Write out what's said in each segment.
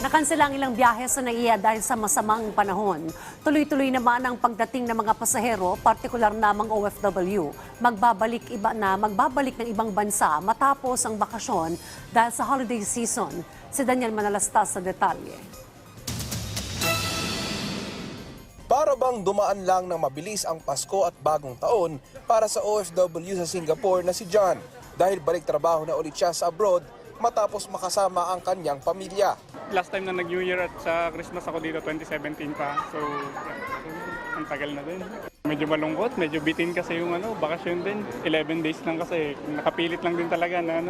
Nakansela ang ilang biyahe sa NAIA dahil sa masamang panahon. Tuloy-tuloy naman ang pagdating ng mga pasahero, partikular na mga OFW. Magbabalik ng ibang bansa matapos ang bakasyon dahil sa holiday season. Si Daniel Manalastas sa detalye. Para bang dumaan lang ng mabilis ang Pasko at Bagong Taon para sa OFW sa Singapore na si John dahil balik trabaho na ulit siya sa abroad matapos makasama ang kanyang pamilya. Last time na nag-New Year at sa Christmas ako dito, 2017 pa. So, ang tagal na din. Medyo malungkot, medyo bitin kasi yung bakasyon din. 11 days lang kasi, nakapilit lang din talaga na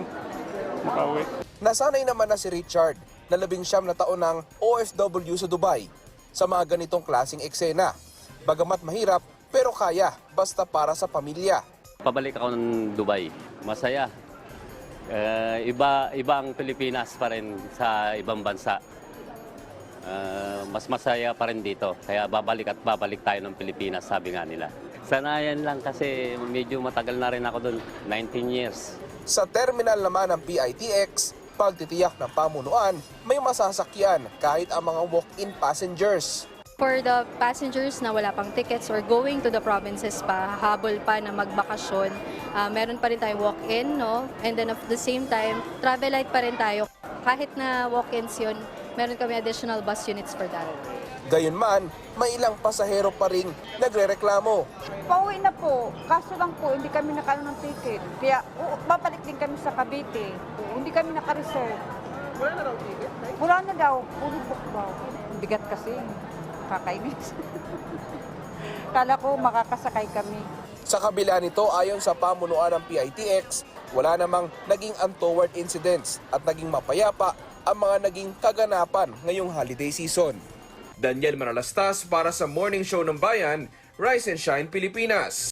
makauwi. Nasanay naman na si Richard na 19 na taon ng OFW sa Dubai sa mga ganitong klaseng eksena. Bagamat mahirap, pero kaya, basta para sa pamilya. Pabalik ako ng Dubai. Masaya. Iba ang Pilipinas pa rin sa ibang bansa. Mas masaya pa rin dito. Kaya babalik tayo ng Pilipinas, sabi nga nila. Sanayan lang kasi medyo matagal na rin ako doon, 19 years. Sa terminal naman ng PITX, pagtitiyak ng pamunuan, may masasakyan kahit ang mga walk-in passengers. For the passengers na wala pang tickets or going to the provinces pa, habol pa na magbakasyon, meron pa rin tayong walk-in, no? And then at the same time, travel light pa rin tayo. Kahit na walk-ins yun, meron kami additional bus units for that. Gayunman, may ilang pasahero pa rin nagrereklamo. Pauwi na po, kaso lang po, hindi kami nakano ng ticket. Kaya babalik din kami sa Cavite. Hindi kami naka-reserve. Wala na daw ticket? Wala na daw, fully booked daw. Bigat kasi, kakainis. Kala ko makakasakay kami. Sa kabila nito, ayon sa pamunuan ng PITX, wala namang naging untoward incidents at naging mapayapa ang mga naging kaganapan ngayong holiday season. Daniel Manalastas para sa Morning Show ng Bayan, Rise and Shine Pilipinas.